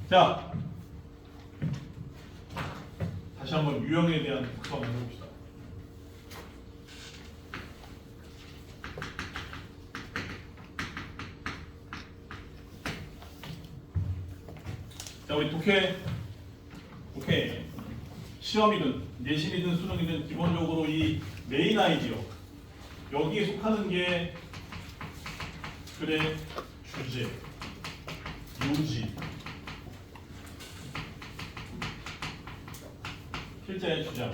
자, 다시 한번 유형에 대한 복습 한번 해봅시다. 자, 우리 독해 시험이든 내신이든 수능이든 기본적으로 이 메인 아이디어 여기에 속하는 게 글의 주제, 요지, 필자의 주장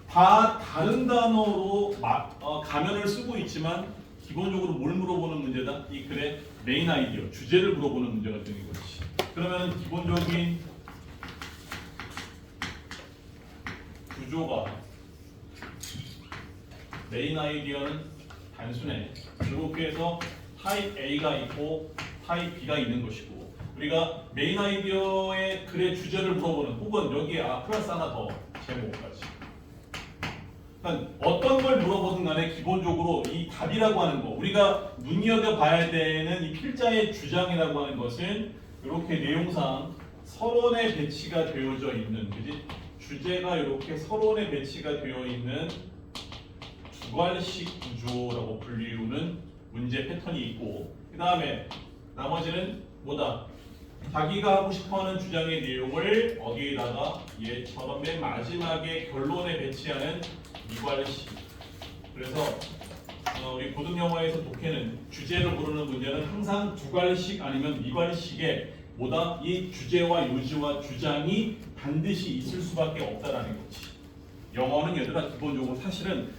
다 다른 단어로 가면을 쓰고 있지만 기본적으로 뭘 물어보는 문제다? 이 글의 메인 아이디어, 주제를 물어보는 문제가 되는 거지. 그러면 기본적인 구조가 메인 아이디어는 단순해. 이렇게 해서 타입 A가 있고 타입 B가 있는 것이고 우리가 메인 아이디어의 글의 주제를 물어보는 혹은 여기에 플러스 하나 더 제목까지 그러니까 어떤 걸 물어보든 간에 기본적으로 이 답이라고 하는 거 우리가 눈여겨봐야 되는 이 필자의 주장이라고 하는 것은 이렇게 내용상 서론에 배치가 되어져 있는 그지? 주제가 이렇게 서론에 배치가 되어 있는 두괄식 구조라고 불리우는 문제 패턴이 있고 그 다음에 나머지는 뭐다? 자기가 하고 싶어하는 주장의 내용을 어디에다가 얘처럼 맨 마지막에 결론에 배치하는 이괄식. 그래서 우리 고등 영어에서 독해는 주제를 고르는 문제는 항상 두괄식 아니면 이괄식에 뭐다? 이 주제와 요지와 주장이 반드시 있을 수밖에 없다라는 거지. 영어는 얘들아 기본적으로 사실은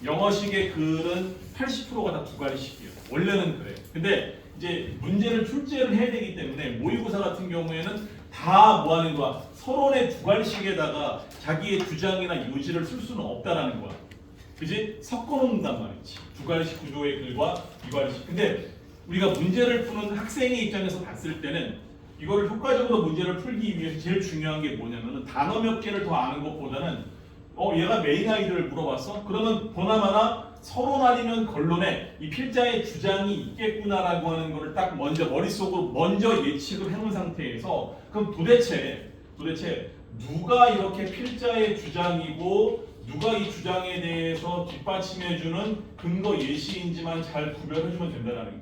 영어식의 글은 80%가 다 두괄식이에요. 원래는 그래. 근데 이제 문제를 출제를 해야 되기 때문에 모의고사 같은 경우에는 다 뭐 하는 거야? 서론의 두괄식에다가 자기의 주장이나 요지를 쓸 수는 없다라는 거야. 그지? 섞어놓는단 말이지. 두괄식 구조의 글과 이괄식. 근데 우리가 문제를 푸는 학생의 입장에서 봤을 때는 이거를 효과적으로 문제를 풀기 위해서 제일 중요한 게 뭐냐면은 단어 몇 개를 더 아는 것보다는 얘가 메인 아이디어를 물어봤어? 그러면 보나마나 서론 아니면 결론에 이 필자의 주장이 있겠구나라고 하는 거를 딱 먼저 머릿속으로 먼저 예측을 해놓은 상태에서 그럼 도대체 누가 이렇게 필자의 주장이고 누가 이 주장에 대해서 뒷받침해주는 근거 예시인지만 잘 구별해주면 된다는 거야.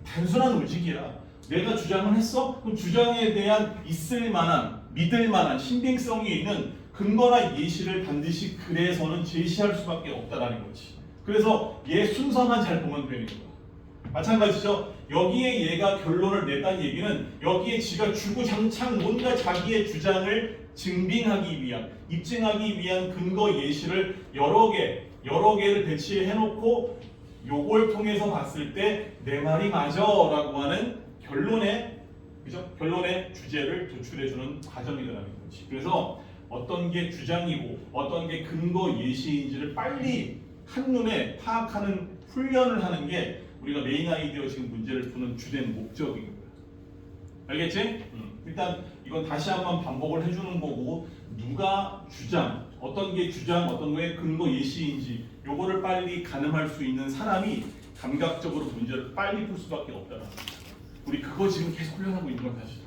단순한 의식이야. 내가 주장을 했어? 그럼 주장에 대한 있을 만한, 믿을 만한 신빙성이 있는 근거나 예시를 반드시 글에서는 제시할 수밖에 없다라는 거지. 그래서 얘 순서만 잘 보면 되는 거야. 마찬가지죠. 여기에 얘가 결론을 냈다는 얘기는 여기에 지가 주구장창 뭔가 자기의 주장을 증빙하기 위한, 입증하기 위한 근거 예시를 여러 개를 배치해놓고 요걸 통해서 봤을 때 내 말이 맞아라고 하는 결론의 주제를 도출해주는 과정이라는 거지. 그래서 어떤 게 주장이고 어떤 게 근거 예시인지를 빨리 한눈에 파악하는 훈련을 하는 게 우리가 메인 아이디어 지금 문제를 푸는 주된 목적인 거야. 알겠지? 일단 이건 다시 한번 반복을 해주는 거고 누가 주장, 어떤 게 주장, 어떤 게 근거 예시인지 요거를 빨리 가늠할 수 있는 사람이 감각적으로 문제를 빨리 풀 수밖에 없다는 거야. 우리 그거 지금 계속 훈련하고 있는 걸 사실.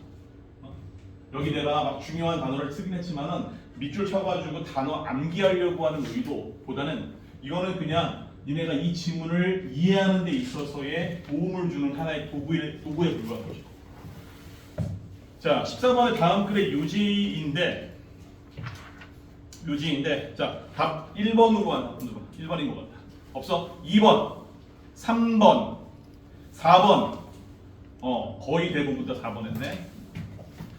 여기 내가 막 중요한 단어를 쓰긴 했지만은 밑줄 쳐가지고 단어 암기하려고 하는 의도보다는 이거는 그냥 니네가 이 지문을 이해하는 데 있어서의 도움을 주는 하나의 도구에 불과한 거죠. 자, 14번의 다음 글의 요지인데 자, 답 1번으로 한다. 1번인 것 같다. 없어? 2번, 3번, 4번. 거의 대부분 다 4번 했네.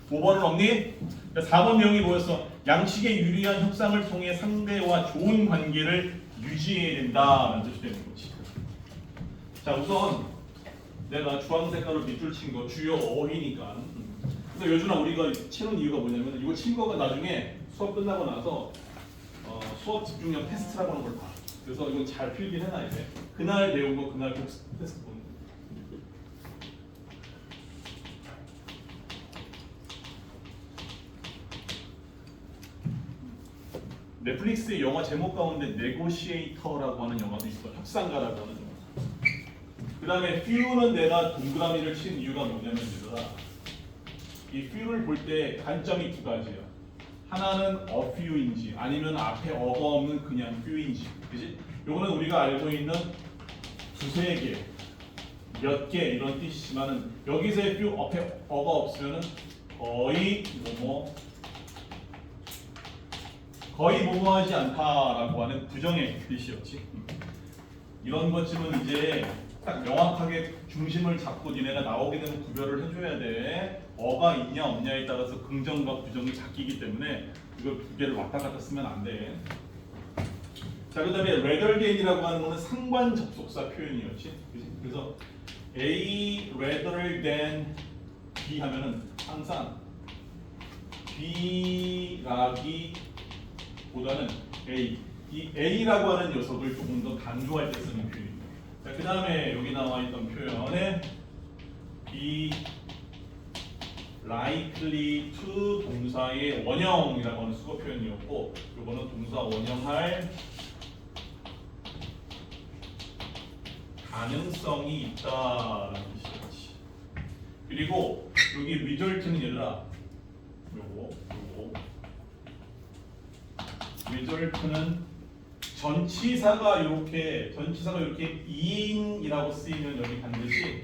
5번은 없니? 4번 내용이 뭐였어? 양측의 유리한 협상을 통해 상대와 좋은 관계를 유지해야 된다라는 뜻이 되는 거지. 자, 우선 내가 주황 색깔로 밑줄 친 거 주요 어휘니까. 그래서 요즘에 우리가 치는 이유가 뭐냐면 이거 친 거가 나중에 수업 끝나고 나서 수업 집중력 테스트라고 하는 걸 봐. 그래서 이건 잘 필기를 해놔야 돼. 그날 배운 거 그날 꼭 테스트 보는 거. 넷플릭스의 영화 제목 가운데 네고시에이터라고 하는 영화도 있어. 협상가라고 하는 영화. 그 다음에 few는 내가 동그라미를 친 이유가 뭐냐면 얘들아 이 few를 볼 때 관점이 두 가지야. 하나는 a few인지 아니면 앞에 어가 없는 그냥 few인지, 그지? 요거는 우리가 알고 있는 두세 개, 몇 개 이런 뜻이지만은 여기서의 few 앞에 어가 없으면은 거의 뭐뭐하지 않다라고 하는 부정의 뜻이었지. 이런 것쯤은 이제 딱 명확하게 중심을 잡고 니네가 나오게 되면 구별을 해줘야 돼. 어가 있냐 없냐에 따라서 긍정과 부정이 바뀌기 때문에 이걸 두 개를 왔다 갔다 쓰면 안 돼. 자, 그다음에 rather than이라고 하는 거는 상관 접속사 표현이었지. 그치? 그래서 A rather than B 하면은 항상 B라기보다는 A. 이 A라고 하는 녀석을 조금 더 강조할 때 쓰는 표현입니다. 자, 그 다음에 여기 나와 있던 표현에 be likely to 동사의 원형이라고 하는 수거 표현이었고, 이거는 동사 원형할 가능성이 있다라는 뜻이었지. 그리고 여기 result는 얘들아, 요거 result는 전치사가 이렇게 2인이라고 쓰이면 여기 반드시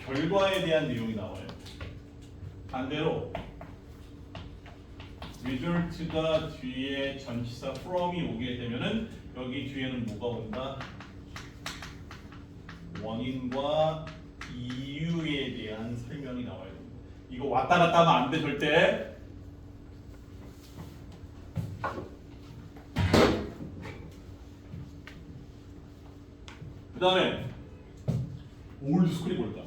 결과에 대한 내용이 나와요. 반대로 result가 뒤에 전치사 from이 오게 되면은 여기 뒤에는 뭐가 온다? 원인과 이유에 대한 설명이 나와요. 이거 왔다 갔다 하면 안 돼, 절대. 그 다음에 올드 스쿨이 뭘까?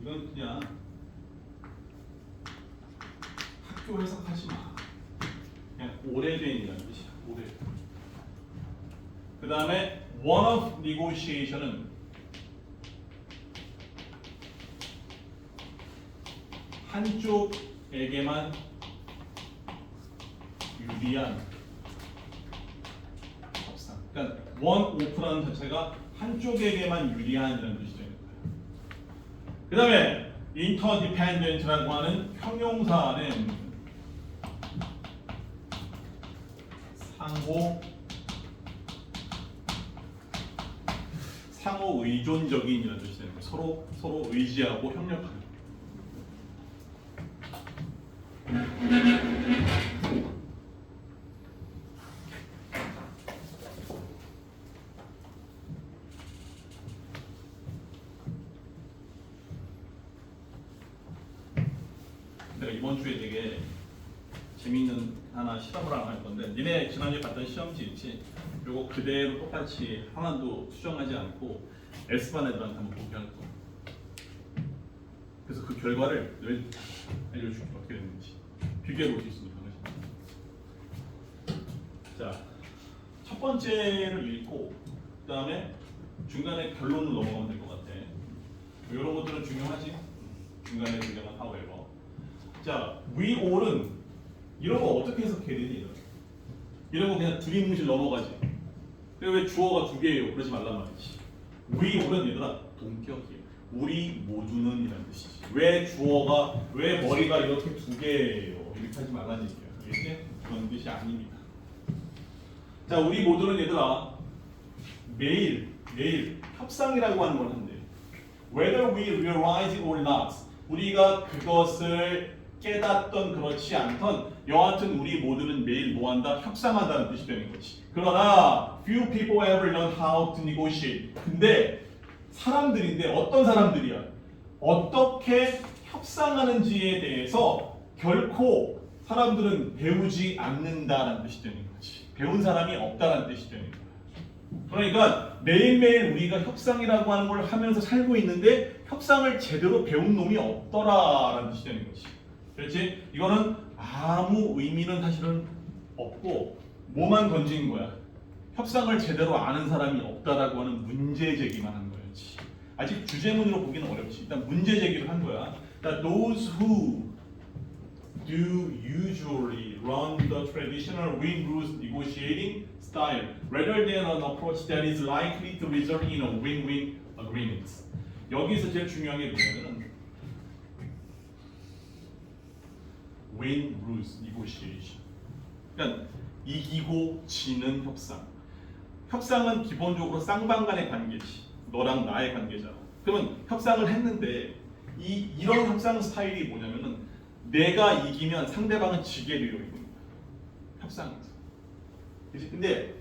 이건 그냥 학교 해석하지 마. 그냥 오래된이라는 뜻이야. 오래. 그 다음에 one of negotiation은 한쪽에게만 유리한 협상. 그러니까 one of라는 자체가 한쪽에게만 유리한이라는 뜻이 되는 거예요. 그 다음에 interdependent라고 하는 형용사는 상호 의존적인이라는 뜻이 되는 거예요. 서로 의지하고 협력하는. 내가 이번 주에 되게 재미있는 하나 실험을 하나 할 건데, 니네 지난주에 봤던 시험지 있지? 요거 그대로 똑같이 하나도 수정하지 않고 S반 애들한테 한번 보게 할 거야. 그래서 그 결과를 알려줄게. 어떻게 됐는지 비교해 볼 수 있으니까. 자, 첫 번째를 읽고 그 다음에 중간에 결론을 넘어가면 될 것 같아. 이런 것들은 중요하지. 중간에 중요한 however. 자, we all은 이런 거 어떻게 해석해야 되니? 이런 거 그냥 두리뭉실 넘어가지. 그리고 왜 주어가 두 개예요? 그러지 말란 말이지. we all은 얘들아 동격이에요. 우리 모두는 이란 뜻이지. 왜 머리가 이렇게 두 개예요? 이렇게 하지 말라는 얘기야. 알겠지? 그런 뜻이 아닙니다. 자, 우리 모두는 얘들아 매일 협상이라고 하는 걸 한대. Whether we realize it or not, 우리가 그것을 깨닫던 그렇지 않던 여하튼 우리 모두는 매일 뭐한다? 협상한다는 뜻이 되는 거지. 그러나 few people ever learn how to negotiate. 근데 사람들인데 어떤 사람들이야? 어떻게 협상하는지에 대해서 결코 사람들은 배우지 않는다라는 뜻이 되는 거지. 배운 사람이 없다라는 뜻이 되는 거야. 그러니까 매일매일 우리가 협상이라고 하는 걸 하면서 살고 있는데 협상을 제대로 배운 놈이 없더라라는 뜻이 되는 거지. 그렇지? 이거는 아무 의미는 사실은 없고 뭐만 던진 거야? 협상을 제대로 아는 사람이 없다라고 하는 문제 제기만 한 거였지. 아직 주제문으로 보기는 어렵지. 일단 문제 제기를 한 거야. 그러니까 those who do usually run the traditional win-lose negotiating style rather than an approach that is likely to result in a win-win agreement. 여기서 제일 중요한 게 뭐냐면 win-lose negotiation. 그러니까 이기고 지는 협상. 협상은 기본적으로 쌍방간의 관계지. 너랑 나의 관계잖아. 그러면 협상을 했는데 이런 협상 스타일이 뭐냐면은 내가 이기면 상대방은 지게 되어 있는 거야. 협상에서. 그치? 근데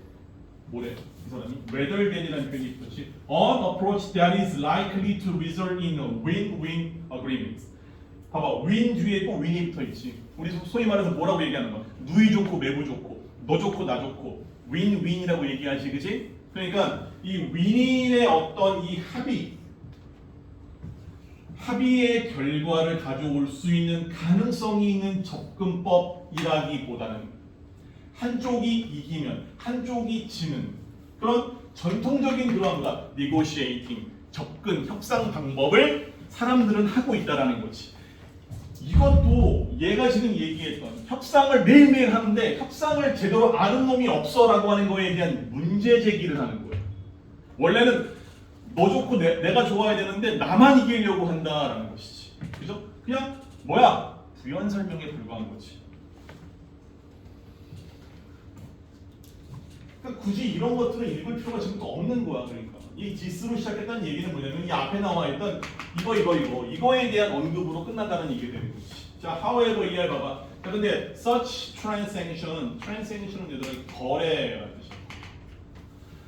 뭐래? 이 사람이 rather than이라는 표현이 있듯이 an approach that is likely to result in a win-win agreement. 봐봐, win 뒤에 또 win이 붙어 있지. 우리 소위 말해서 뭐라고 얘기하는 거야? 누이 좋고 매부 좋고 너 좋고 나 좋고 win-win이라고 얘기하지, 그치? 그러니까 이 윈윈의 어떤 이 합의의 결과를 가져올 수 있는 가능성이 있는 접근법이라기보다는 한쪽이 이기면 한쪽이 지는 그런 전통적인 그런 negotiating, 접근, 협상 방법을 사람들은 하고 있다라는 거지. 이것도 얘가 지금 얘기했던 협상을 매일매일 하는데 협상을 제대로 아는 놈이 없어라고 하는 거에 대한 문제 제기를 하는 거예요. 원래는 너 좋고 내가 좋아야 되는데 나만 이기려고 한다라는 것이지. 그죠? 그냥 뭐야? 부연 설명에 불과한 거지. 그러니까 굳이 이런 것들을 읽을 필요가 지금 또 없는 거야. 그러니까 이 디스로 시작했다는 얘기는 뭐냐면 이 앞에 나와 있던 이거에 대한 언급으로 끝난다는 얘기가 되는 거지. 자, however 이해 봐봐. 자, 근데 such transaction은 얘들은 거래라는 뜻이야.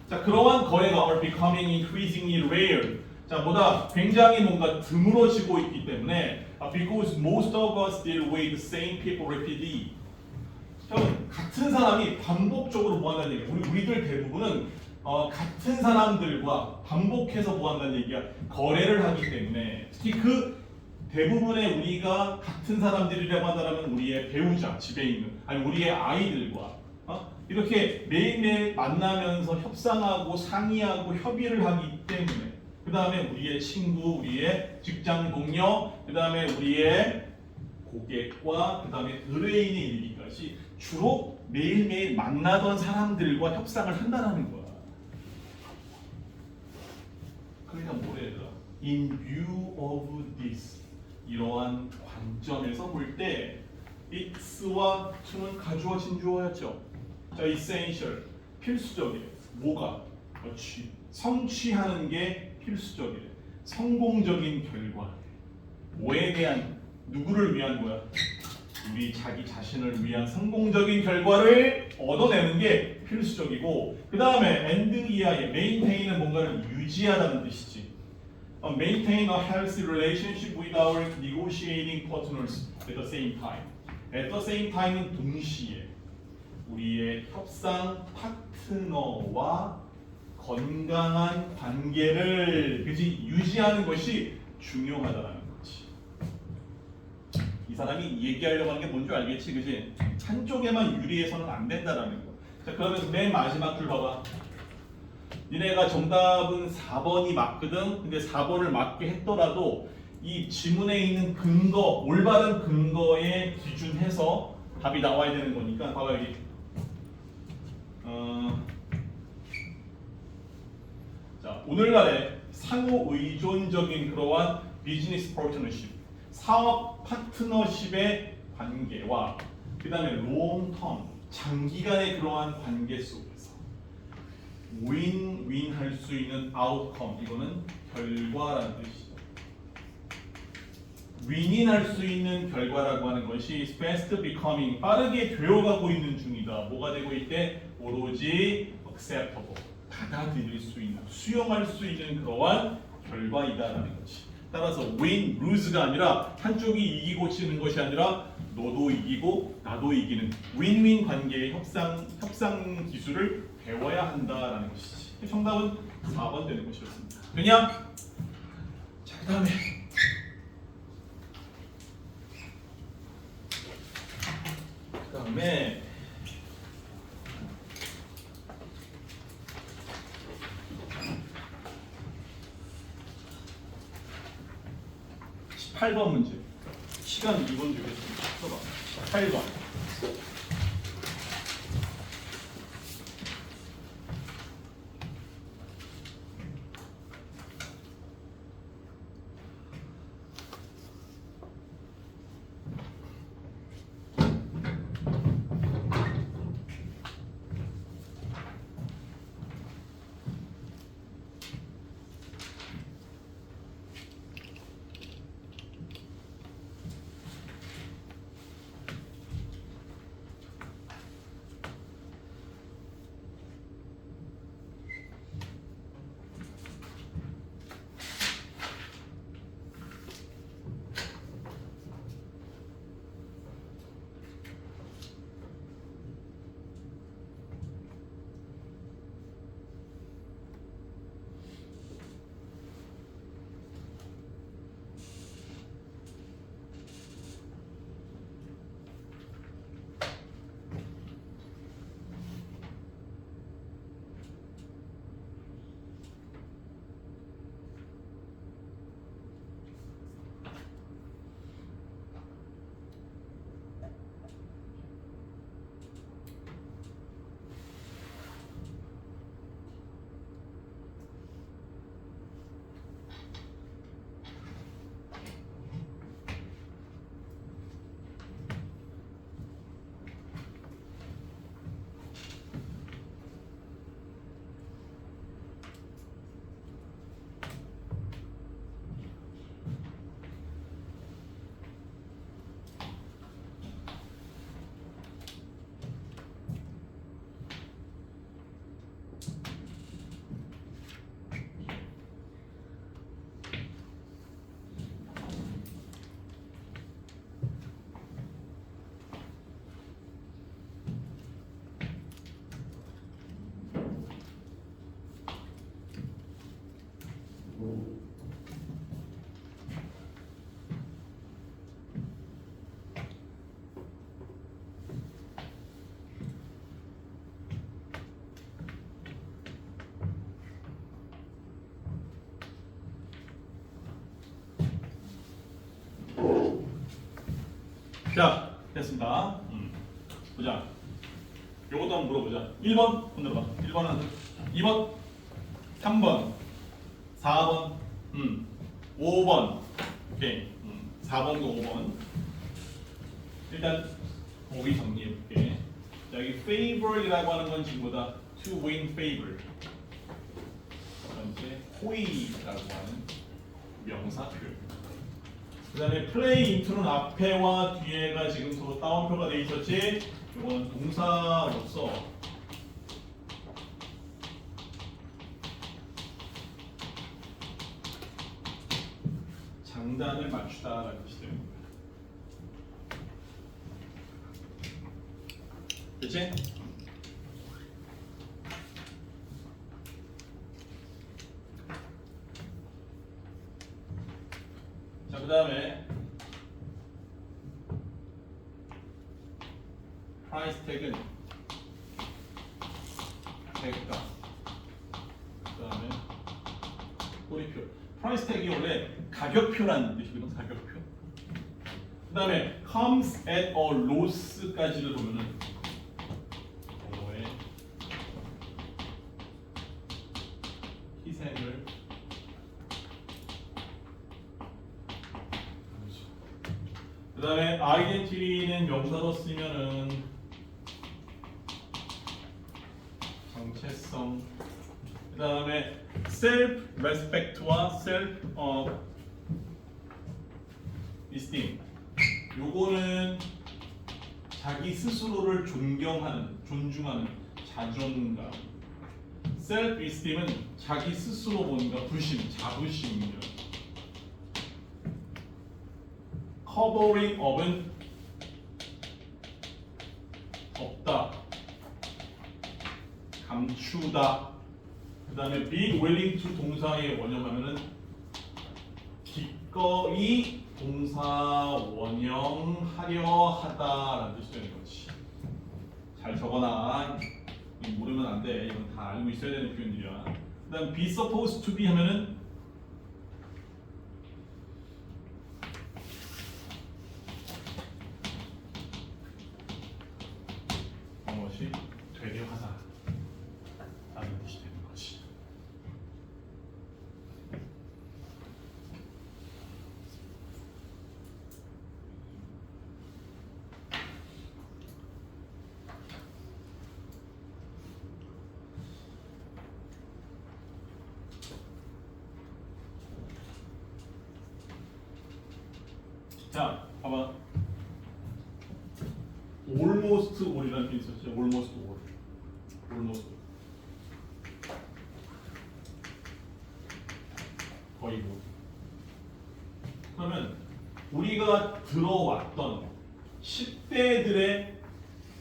자, 그러한 거래가 are becoming increasingly rare. 자, 뭐다 굉장히 뭔가 드물어지고 있기 때문에 because most of us deal with the same people repeatedly. 같은 사람이 반복적으로 뭐 한다는 얘기야. 우리들 대부분은 같은 사람들과 반복해서 뭐 한다는 얘기야. 거래를 하기 때문에 특히 그 대부분의 우리가 같은 사람들이라고 한다면 우리의 배우자, 집에 있는 아니 우리의 아이들과 이렇게 매일매일 만나면서 협상하고 상의하고 협의를 하기 때문에 그 다음에 우리의 친구, 우리의 직장 동료, 그 다음에 우리의 고객과 그 다음에 의뢰인에 이르기까지 주로 매일매일 만나던 사람들과 협상을 한다는 거야. 그러니까 뭐래 얘들아? In view of this 이러한 관점에서 볼 때 it's와 to는 가주어진 주어였죠. 자, essential 필수적이래. 뭐가? 그렇지. 성취하는 게 필수적이래. 성공적인 결과. 뭐에 대한 누구를 위한 거야? 우리 자기 자신을 위한 성공적인 결과를 얻어내는 게 필수적이고 그 다음에 and 이하의 maintain은 뭔가를 유지하다는 뜻이지. Maintain a healthy relationship with our negotiating partners at the same time. At the same time은 동시에 우리의 협상 파트너와 건강한 관계를 유지하는 것이 중요하다는 거지. 이 사람이 얘기하려고 하는 게 뭔지 알겠지, 그지? 한쪽에만 유리해서는 안 된다라는 거. 자, 그러면서 맨 마지막 줄 봐봐. 니네가 정답은 4번이 맞거든. 근데 4번을 맞게 했더라도 이 지문에 있는 근거, 올바른 근거에 기준해서 답이 나와야 되는 거니까 봐봐 여기. 자, 오늘날의 상호 의존적인 그러한 비즈니스 파트너십, 사업 파트너십의 관계와 그 다음에 롱텀, 장기간의 그러한 관계 속에서 윈윈 할 수 있는 아웃컴, 이거는 결과라는 뜻이죠. 윈윈할 수 있는 결과라고 하는 것이 fast becoming, 빠르게 되어가고 있는 중이다. 뭐가 되고 있대? 오로지 acceptable, 받아들일 수 있는, 수용할 수 있는 그러한 결과이다라는 거지. 따라서 win, lose가 아니라 한쪽이 이기고 지는 것이 아니라 너도 이기고 나도 이기는 윈윈 관계의 협상 기술을 배워야 한다라는 것이지. 정답은 4번 되는 것이었습니다. 그냥 자, 그다음에 18번 문제. 시간 2분 주겠습니다. 써봐. 18번. 자, 됐습니다. 보자. 요것도 한번 물어보자. 1번 흔들어봐. 1번은 2번, 3번, 4번, 5번. 오케이. 4번과 5번. 일단 거기 정리해볼게. 자, 여기 favor이라고 하는 건 지금 뭐다? To win favor. 첫 번째 호의라고 하는 명사표. 그 다음에 play into는 앞에와 뒤에가 지금 서로 따옴표가 돼 있었지. 이거는 동사로서 장단을 맞추다라는 뜻이 되는 거야. 그렇지? 자, 그 다음에 price tag은 대가. 그 다음에 꼬리표. price tag이 원래 가격표라는 뜻이거든. 가격표. 그 다음에 comes at a loss까지를 보면은 뭐의 희생을 그 다음에 identity는 명사로 쓰면은 정체성. 그 다음에 self-respect와 self-esteem. 요거는 자기 스스로를 존경하는, 존중하는 자존감. self-esteem은 자기 스스로 뭔가 부심, 자부심이요. covering up은 덮다, 감추다. 그 다음에 be willing to 동사의 원형하면은 기꺼이 동사 원형하려 하다라는 뜻이 되는 거지. 잘 적어놔. 모르면 안 돼. 이건 다 알고 있어야 되는 표현들이야. 그 다음 be supposed to be 하면은 것이 되려 하다 라는 뜻이 되는 거지. 자, 봐봐. almost all이라는 게 있었죠. almost all. almost all. 거의 뭐. 그러면 우리가 들어왔던 10대들의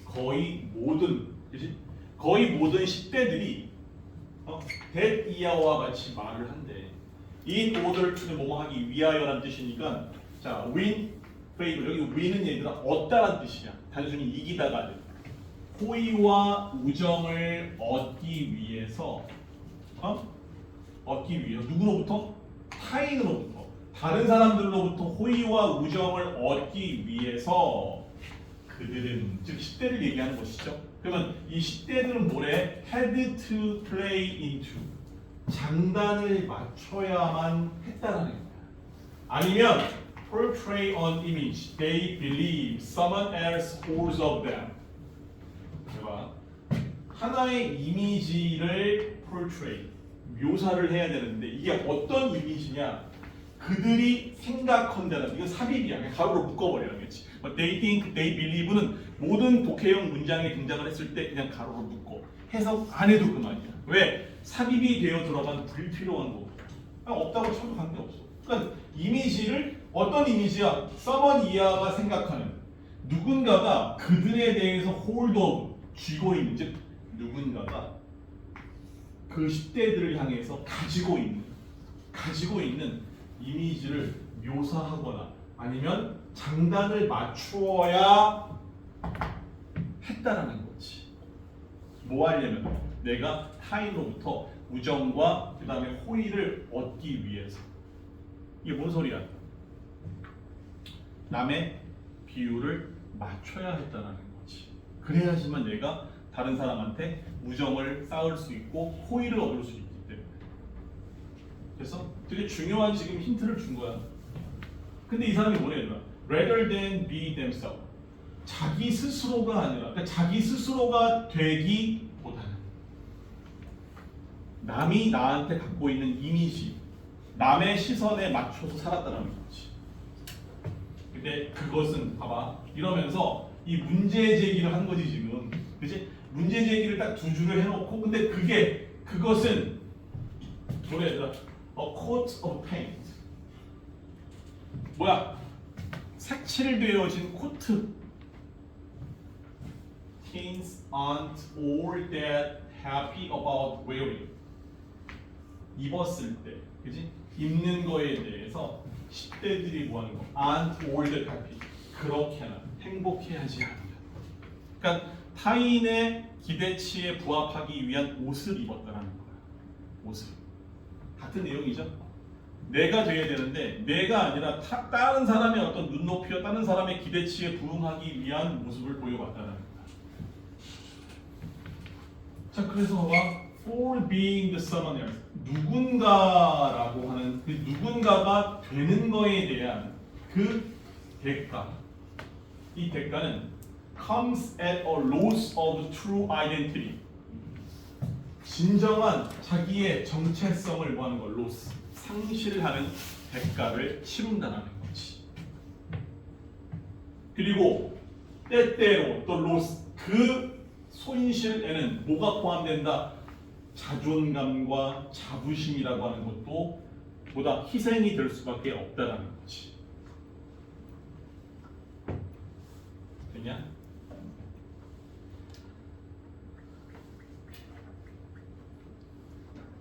거의 모든, 그치? 거의 모든 10대들이 that year와 같이 말을 한대. in order to는 뭐뭐 하기 위하여라는 뜻이니까 자, win, favor. 여기 win은 얘들아 얻다라는 뜻이야. 단순히 이기다가 아니라 호의와 우정을 얻기 위해서 얻기 위해서 누구로부터? 타인으로부터, 다른 사람들로부터 호의와 우정을 얻기 위해서 그들은, 즉 10대를 얘기하는 것이죠. 그러면 이 10대들은 뭐래? had to play into, 장단을 맞춰야만 했다라는 거야. 아니면 portray an image they believe someone else holds of them. 봐. 하나의 이미지를 portray, 묘사를 해야 되는데 이게 어떤 이미지냐? 그들이 생각한다는, 이건 삽입이야. 그냥 가로로 묶어버리는 거지. They think, they believe는 모든 독해형 문장에 등장을 했을 때 그냥 가로로 묶어. 해석 안 해도 그만이야. 왜? 삽입이 되어 들어간 불필요한 거. 없다고 쳐도 관계없어. 그러니까 이미지를 어떤 이미지야? someone 이하가 생각하는 누군가가 그들에 대해서 hold of 쥐고 있는 즉 누군가가 그 10대들을 향해서 가지고 있는 이미지를 묘사하거나 아니면 장단을 맞추어야 했다라는 거지. 뭐 하려면 내가 타인으로부터 우정과 그 다음에 호의를 얻기 위해서. 이게 뭔 소리야? 남의 비율을 맞춰야 했다라는 거지. 그래야지만 내가 다른 사람한테 우정을 쌓을 수 있고 호의를 얻을 수 있기 때문에. 그래서 되게 중요한 지금 힌트를 준 거야. 근데 이 사람이 뭐래? rather than be themselves. 자기 스스로가 아니라, 그러니까 자기 스스로가 되기보다는 남이 나한테 갖고 있는 이미지, 남의 시선에 맞춰서 살았다는 거지. 근데 그것은 봐봐 이러면서 이 문제 제기를 한 거지 지금, 그지? 문제 제기를 딱 두 줄을 해놓고 근데 그것은 뭐라 해야 되나? A coat of paint. 뭐야? 색칠되어진 코트. Teens aren't all that happy about wearing. 입었을 때, 그지? 입는 거에 대해서 10대들이 뭐 하는 거? aren't all that happy. 그렇게나 행복해하지 않는다. 그러니까 타인의 기대치에 부합하기 위한 옷을 입었다라는 거야. 옷을. 같은 내용이죠. 내가 돼야 되는데 내가 아니라 다른 사람의 어떤 눈높이와 다른 사람의 기대치에 부응하기 위한 모습을 보여봤다는 거야. 자, 그래서 봐봐. For being the someone else. 누군가라고 하는 그 누군가가 되는 거에 대한 그 대가. 이 대가는 comes at a loss of true identity. 진정한 자기의 정체성을 뭐하는 걸 loss. 상실하는 대가를 치른다는 거지. 그리고 때때로 또 loss 그 손실에는 뭐가 포함된다? 자존감과 자부심이라고 하는 것도 보다 희생이 될 수밖에 없다라는 거지. 됐냐?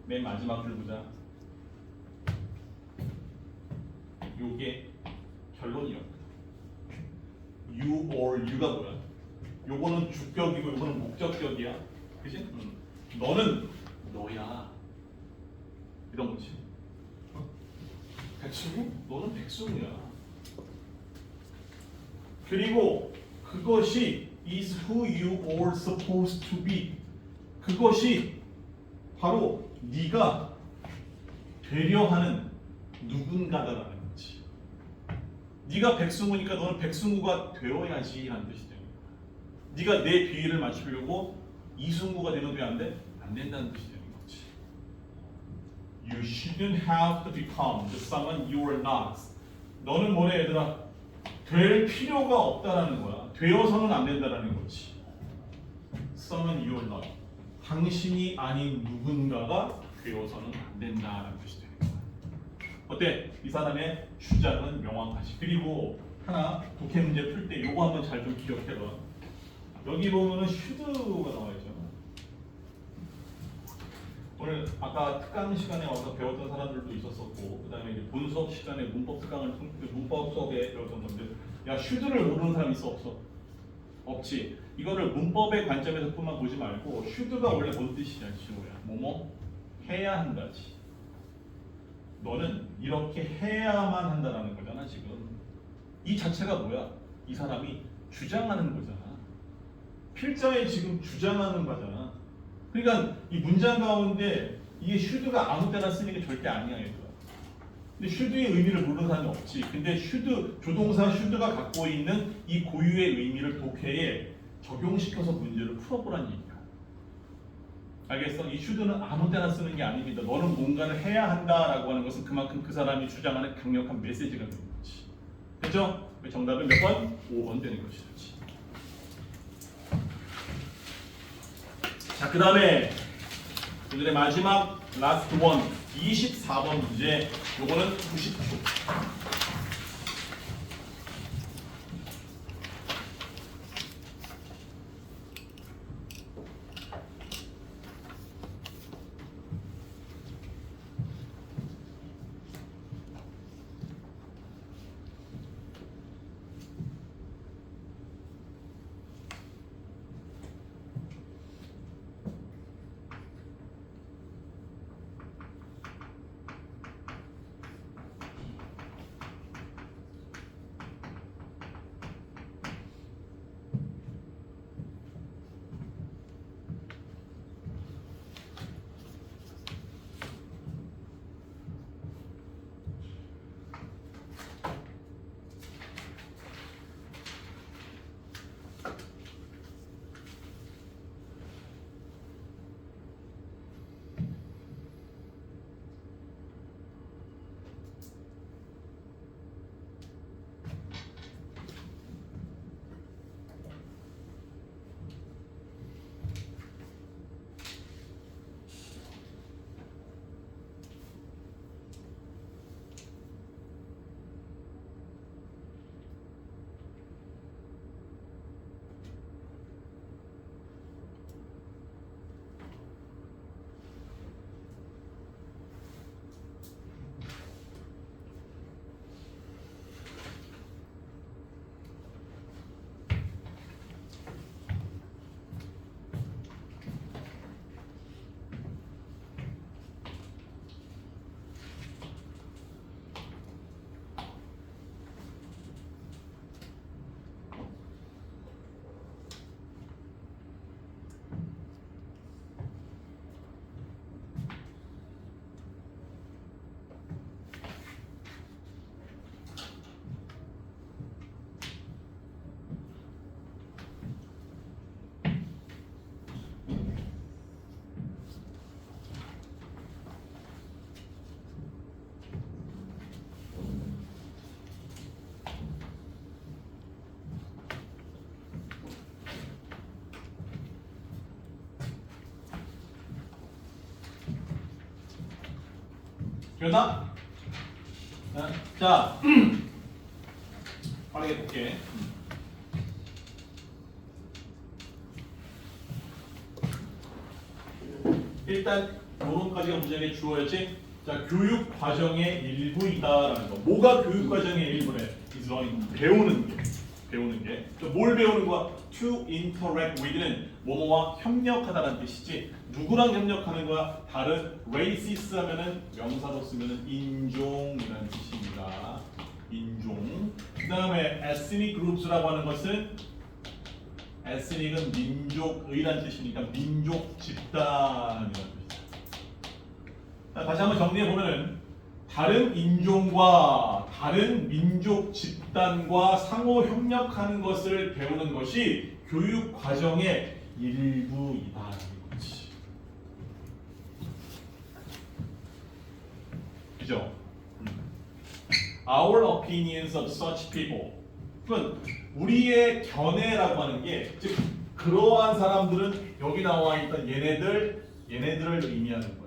맨 마지막 줄 보자. 요게 결론이었거든. you or you가 뭐야? 요거는 주격이고 요거는 목적격이야. 그치? 너는 너야. 이런 거지. 백승우? 너는 백승우야. 그리고 그것이 is who you are supposed to be. 그것이 바로 네가 되려 하는 누군가다라는 거지. 네가 백승우니까 너는 백승우가 되어야지 라는 뜻이 되는 거야. 네가 내 비위를 맞추려고 이승우가 되면 돼? 안 돼? 안 된다는 뜻이 되는 거지. You shouldn't have to become the someone you are not. 너는 뭐래 얘들아? 될 필요가 없다라는 거야. 되어서는 안 된다라는 거지. Someone you are not. 당신이 아닌 누군가가 되어서는 안 된다라는 뜻이 되는 거야. 어때? 이 사람의 주장은 명확하지. 그리고 하나 독해 문제 풀 때 요거 한번 잘 좀 기억해봐. 여기 보면은 should가 나와 있잖아. 오늘 아까 특강 시간에 와서 배웠던 사람들도 있었었고, 그 다음에 이제 본 수업 시간에 문법 특강을 문법 수업에 배웠던 분들, 야 should를 모르는 사람 있어 없어? 없지. 이거를 문법의 관점에서뿐만 보지 말고 should가 원래 뭔 뜻이냐 친구야. 뭐뭐 해야 한다지. 너는 이렇게 해야만 한다라는 거잖아 지금. 이 자체가 뭐야? 이 사람이 주장하는 거잖아. 필자에 지금 주장하는 거잖아. 그러니까 이 문장 가운데 이게 should가 아무 때나 쓰는 게 절대 아니야 얘들아. 근데 should의 의미를 모르는 사람이 없지. 근데 should, 조동사 should가 갖고 있는 이 고유의 의미를 독해에 적용시켜서 문제를 풀어보라는 얘기야. 알겠어? 이 should는 아무 때나 쓰는 게 아닙니다. 너는 뭔가를 해야 한다라고 하는 것은 그만큼 그 사람이 주장하는 강력한 메시지가 되는 거지. 됐죠? 정답은 몇 번? 5번 되는 것이지. 자, 그 다음에 오늘의 마지막 last one 24번 문제. 요거는 90초. 기억나? 자, 빠르게 볼게. 일단 요런까지가 문제에 주어야지. 자, 교육 과정의 일부이다라는 거. 뭐가 교육 과정의 일부래? is learning. 배우는 게. 뭘 배우는 거야? To interact with는 뭐뭐와 협력하다라는 뜻이지. 누구랑 협력하는 거야? 다른 races 하면은 명사로 쓰면은 인종이라는 뜻입니다. 인종. 그다음에 ethnic groups라고 하는 것은 ethnic은 민족의란 뜻이니까 민족 집단이라는 뜻이다. 자, 다시 한번 정리해 보면은 다른 인종과 다른 민족 집단과 상호 협력하는 것을 배우는 것이 교육 과정의 일부이다. 그죠? Our opinions of such people. 그건 우리의 견해라고 하는 게, 즉 그러한 사람들은 여기 나와 있던 얘네들을 의미하는 거야.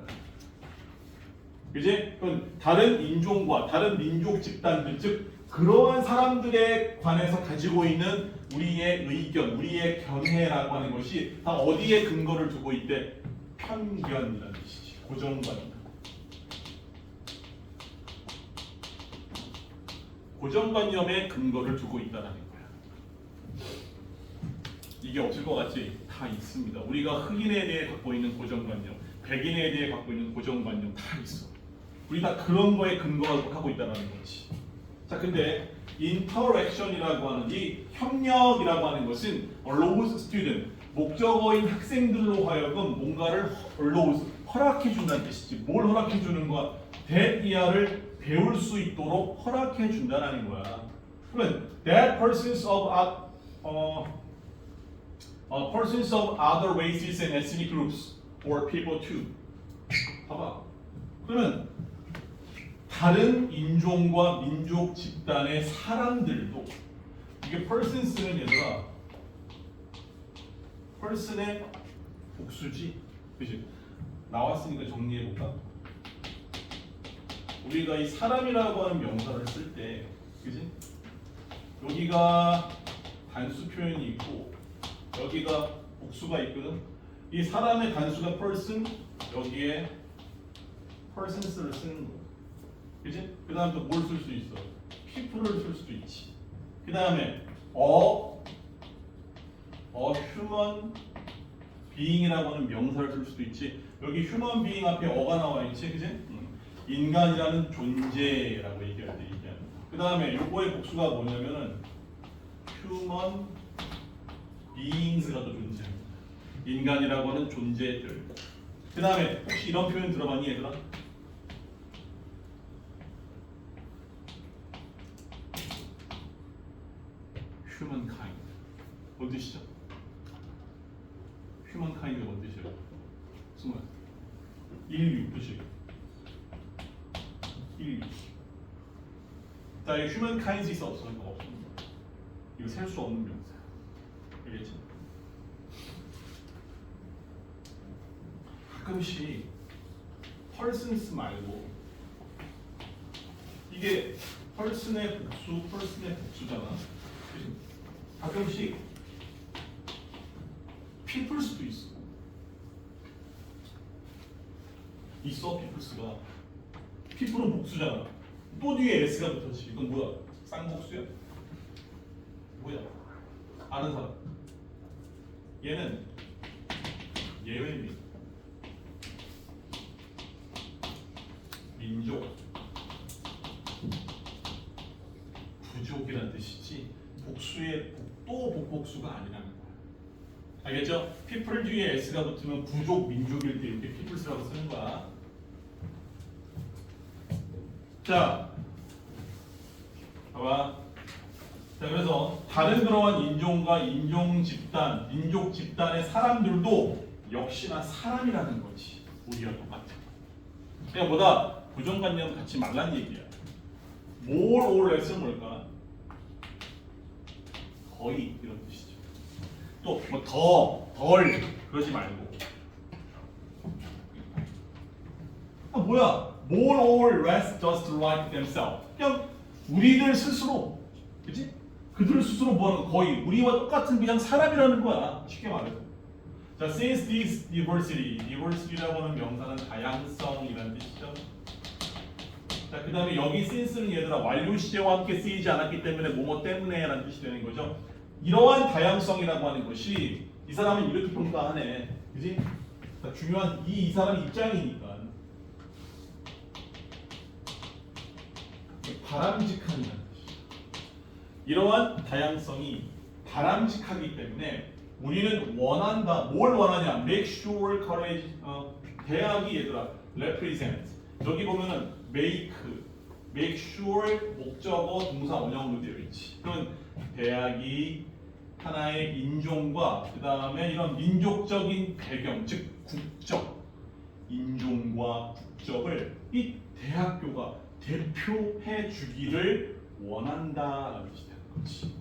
그지? 그건 다른 인종과 다른 민족 집단들, 즉 그러한 사람들에 관해서 가지고 있는 우리의 의견, 우리의 견해라고 하는 것이 다 어디에 근거를 두고 있대? 편견이라는 뜻이지. 고정관념. 고정관념에 근거를 두고 있다는 거야. 이게 없을 것 같지? 다 있습니다. 우리가 흑인에 대해 갖고 있는 고정관념, 백인에 대해 갖고 있는 고정관념 다 있어. 우리 다 그런 거에 근거하고 있다는 거지. 자, 근데 interaction이라고 하는 이 협력이라고 하는 것은 allows student, 목적어인 학생들로 하여금 뭔가를 allows, 허락해 준다는 뜻이지. 뭘 허락해 주는 거야? that 이하를 배울 수 있도록 허락해 준다는 거야. 그러면 that persons of other races and ethnic groups or people too. 봐봐. 그러면 다른 인종과 민족 집단의 사람들도, 이게 persons는 얘들아 person의 복수지, 그지? 나왔으니까 정리해 볼까? 우리가 이 사람이라고 하는 명사를 쓸 때, 그지? 여기가 단수 표현이 있고 여기가 복수가 있거든. 이 사람의 단수가 person, 여기에 persons를 쓰는 거야. 그지? 그 다음 또 뭘 쓸 수 있어? people를 쓸 수도 있지. 그 다음에 human being이라고 하는 명사를 쓸 수도 있지. 여기 human being 앞에 어가 나와 있지, 그지? 인간이라는 존재라고 얘기할 때 얘기하는. 그 다음에 요거의 복수가 뭐냐면은 human beings가 또 존재합니다. 인간이라고 하는 존재들. 그 다음에 혹시 이런 표현 들어봤니 얘들아? humankind. 뭔 뜻이죠? humankind가 뭔 뜻이에요? 순간 인류 뜻이. 인류. 자, 이 humankind 있어 없어? 이거 없습니다. 이거 셀 수 없는 명사. 알겠지? 가끔씩 persons 말고 이게 person의 복수잖아. 가끔씩 people스도 있어 peoples가. people은 복수잖아. 또 뒤에 s가 붙었지. 이건 뭐야? 쌍복수야? 뭐야? 아는 사람. 얘는 예외입니다. 민족, 부족이라는 뜻이지 복수의 또 복복수가 아니라는 거야. 알겠죠? people 뒤에 s가 붙으면 부족, 민족일 때 이렇게 peoples라고 쓰는 거야. 자, 봐봐. 자, 그래서 다른 그러한 인종과 인종 집단, 민족 집단의 사람들도 역시나 사람이라는 거지. 우리와 똑같아. 그냥 뭐다 고정관념 갖지 말란 얘기야. more or less은 뭘까? 거의 이런 뜻이죠. 또 뭐 덜 그러지 말고. 아 뭐야? more or less just like themselves. 그냥 우리들 스스로, 그렇지? 그들 스스로 뭐하는 거 거의 우리와 똑같은 그냥 사람이라는 거야. 쉽게 말해서. 자, since this diversity라고 하는 명사는 다양성이라는 뜻이죠. 자, 그 다음에 여기 since는 얘들아 완료 시제와 함께 쓰이지 않았기 때문에 뭐뭐 때문에라는 뜻이 되는 거죠. 이러한 다양성이라고 하는 것이 이 사람은 이렇게 평가하네, 그지? 자, 중요한 이 사람 입장이니까 바람직한이라는 뜻이죠. 이러한 다양성이 바람직하기 때문에 우리는 원한다. 뭘 원하냐? Make sure college 대학이 얘들아 represent. 여기 보면은 make sure 목적어 동사 원형으로 되어 있지. 그러면 대학이 하나의 인종과 그 다음에 이런 민족적인 배경, 즉 국적, 인종과 국적을 이 대학교가 대표해 주기를 원한다라는 뜻이 되는 거지.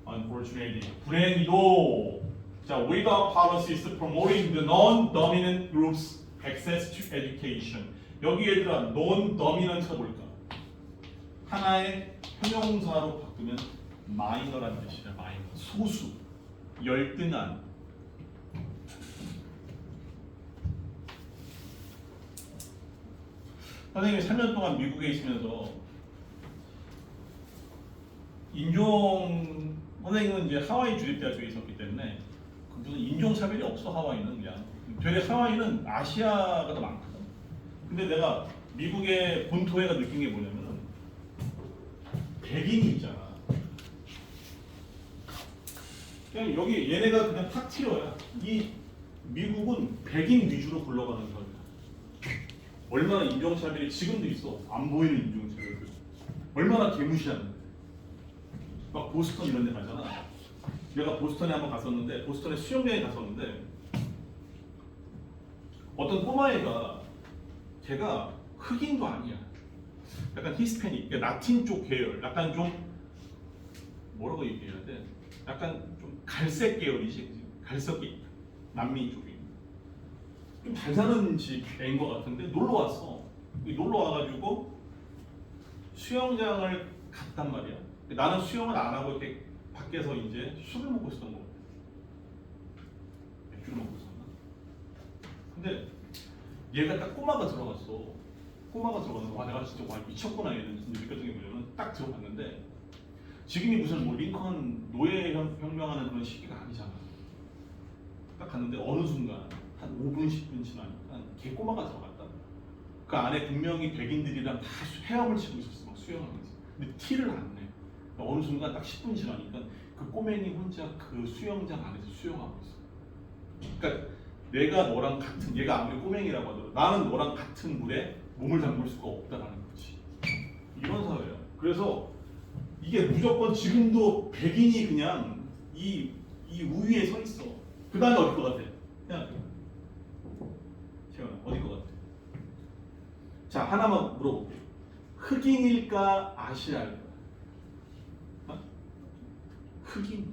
Unfortunately, 불행히도 자, without policies promoting the non-dominant groups access to education. 여기 얘들아 non-dominant가 뭘까? 하나의 형용사로 바꾸면 마이너라는 뜻이야. 마이너, 소수, 열등한. 선생님이 3년 동안 미국에 있으면서 선생님은 이제 하와이 주립대학교에 있었기 때문에 무슨 인종차별이 없어. 하와이는 그냥 되게 하와이는 아시아가 더 많거든. 근데 내가 미국의 본토에가 느낀 게 뭐냐면은 백인이 있잖아. 그냥 여기 얘네가 그냥 탁 튀어야. 이 미국은 백인 위주로 굴러가는 거야. 얼마나 인종차별이 지금도 있어. 안 보이는 인종차별들. 얼마나 개무시하는데. 막 보스턴 이런 데 가잖아. 내가 보스턴에 한번 갔었는데, 보스턴에 수영여행 갔었는데 어떤 꼬마애가 걔가 흑인도 아니야. 약간 히스패닉, 그러니까 라틴 쪽 계열, 약간 좀 뭐라고 얘기해야 돼? 약간 좀 갈색 계열이지, 갈색이 남미 쪽이. 좀 잘 사는 집애인 것 같은데 놀러 왔어. 놀러 와가지고 수영장을 갔단 말이야. 나는 수영을 안 하고 이렇게 밖에서 이제 술을 먹고 있었던 거 같아. 맥주를 먹고 있었나? 근데 얘가 딱 꼬마가 들어갔어. 꼬마가 들어가서 와 내가 진짜 와 미쳤구나 얘는 느꼈던 게 뭐냐면 딱 들어갔는데 지금이 무슨 뭐 링컨 노예 혁명하는 그런 시기가 아니잖아. 딱 갔는데 어느 순간 한 5분 10분 지나니까 개꼬마가 들어갔다. 그 안에 분명히 백인들이랑 다 헤엄을 치고 있었어. 막 수영하면서. 근데 티를 안 내. 어느 순간 딱 10분 지나니까 그 꼬맨이 혼자 그 수영장 안에서 수영하고 있어. 그러니까 내가 너랑 같은, 얘가 아무리 꼬맹이라고 하더라도 나는 너랑 같은 물에 몸을 담글 수가 없다라는 거지. 이런 사회야. 그래서 이게 무조건 지금도 백인이 그냥 이 우위에 서 있어. 그 다음에 어디 것 같아? 생각해. 재현아, 어디 것 같아? 자, 하나만 물어볼게. 흑인일까, 아시아일까? 어? 흑인이야.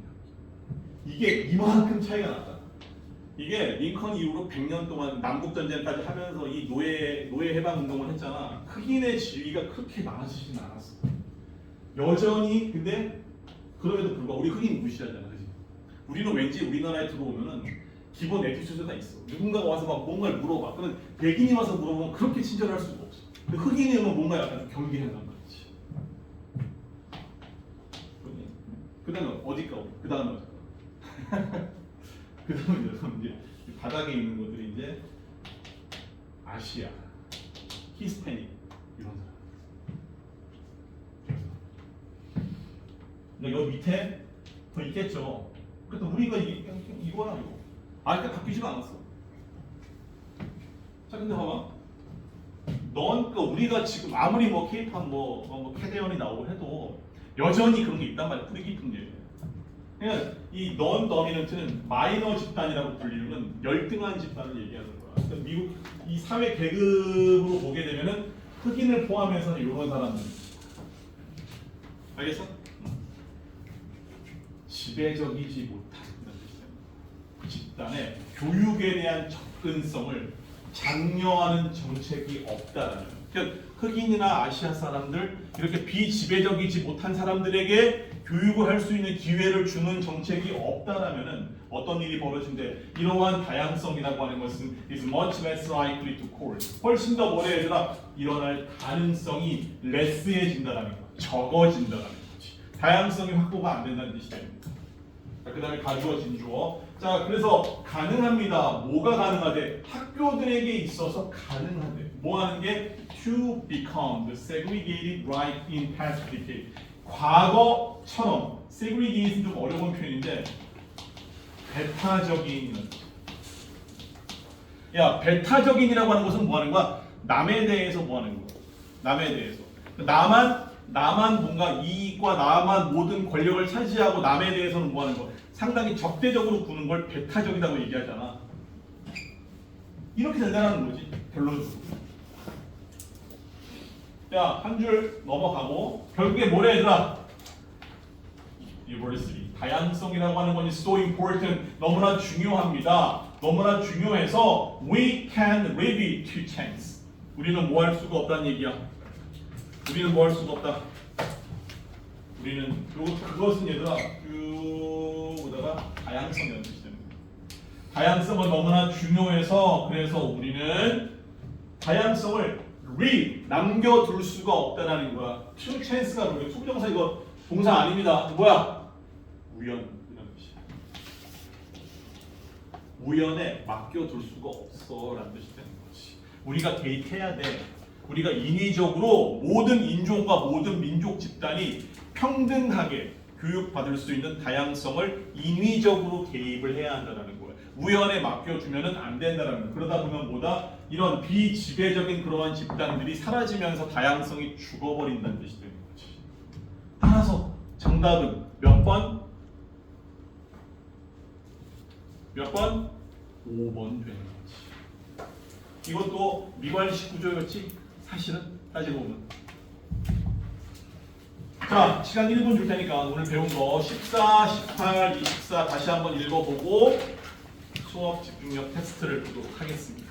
이게 이만큼 차이가 났다. 이게 링컨 이후로 100년 동안 남북전쟁까지 하면서 이 노예 해방 운동을 했잖아. 흑인의 지위가 그렇게 많아지진 않았어. 여전히 근데 그럼에도 불구하고 우리 흑인 무시하잖아, 그지? 우리는 왠지 우리나라에 들어오면은 기본 에티튜드가 있어. 누군가가 와서 막 뭔가를 물어봐. 그러면 백인이 와서 물어보면 그렇게 친절할 수가 없어. 근데 흑인이 오면 뭔가 약간 좀 경계한단 말이지. 그 다음에 어디까? 그 다음에 어디까? 그 다음에 이제 바닥에 있는 것들이 이제 아시아, 히스패닉 이런 사람. 근데 여기 밑에 더 있겠죠. 그래도 우리가 이거나 이거 아직도 바뀌지가 않았어. 자, 근데 봐봐. 그러니까 우리가 지금 아무리 뭐 K-팝 뭐 캐대언이 나오고 해도 여전히 그런 게 있단 말이야. 뿌리 깊은 게. 그러니까 이 넌 더미넌트는 마이너 집단이라고 불리는 열등한 집단을 얘기하는 거야. 그러니까 미국 이 사회 계급으로 보게 되면은 흑인을 포함해서 이런 사람들. 알겠어? 지배적이지 못한 집단의 교육에 대한 접근성을 장려하는 정책이 없다라는. 그러니까 흑인이나 아시아 사람들 이렇게 비지배적이지 못한 사람들에게 교육을 할 수 있는 기회를 주는 정책이 없다라면은 어떤 일이 벌어진대. 이러한 다양성이라고 하는 것은 is much less likely to occur. 훨씬 더 뭐래 얘들아 일어날 가능성이 레스해진다라는 거, 적어진다라는 거지. 다양성이 확보가 안 된다는 뜻이 됩니다. 그 다음에 가주어 진주어. 자, 그래서 가능합니다. 뭐가 가능하대? 학교들에게 있어서 가능하대. 뭐 하는 게? To become the segregated right in past decade. 과거처럼 segregated 좀 어려운 표현인데 배타적인. 야, 배타적인이라고 하는 것은 뭐 하는 거야? 남에 대해서 뭐 하는 거야? 남에 대해서. 나만 뭔가 이익과 나만 모든 권력을 차지하고 남에 대해서는 뭐 하는 거? 상당히 적대적으로 구는 걸 배타적이라고 얘기하잖아. 이렇게 된다는 거지. 결론적으로. 자, 한 줄 넘어가고 결국에 뭐래 얘들아? Diversity. 다양성이라고 하는 건 so important. 너무나 중요합니다. 너무나 중요해서 we can live to chance. 우리는 뭐 할 수가 없다는 얘기야. 우리는 뭐 할 수가 없다. 우리는 그것은 얘들아 쭉 보다가 다양성이라는 뜻이 됩니다. 다양성은 너무나 중요해서 그래서 우리는 다양성을 남겨둘 수가 없다라는 거야. to chance가 뭐야? 투부정사 이거 동사 아닙니다. 뭐야? 우연 이런 뜻이야. 우연에 맡겨둘 수가 없어라는 뜻이 되는 거지. 우리가 개입해야 돼. 우리가 인위적으로 모든 인종과 모든 민족 집단이 평등하게 교육받을 수 있는 다양성을 인위적으로 개입을 해야 한다는 거예요. 우연에 맡겨주면은 안 된다는 거예요. 그러다 보면 뭐다? 이런 비지배적인 그러한 집단들이 사라지면서 다양성이 죽어버린다는 뜻이 되는 거지. 따라서 정답은 몇 번? 몇 번? 5번 되는 거지. 이것도 미관식 구조였지? 사실은 따지고 보면. 자, 시간 1분 줄 테니까 오늘 배운 거 14, 18, 24 다시 한번 읽어보고 수업 집중력 테스트를 보도록 하겠습니다.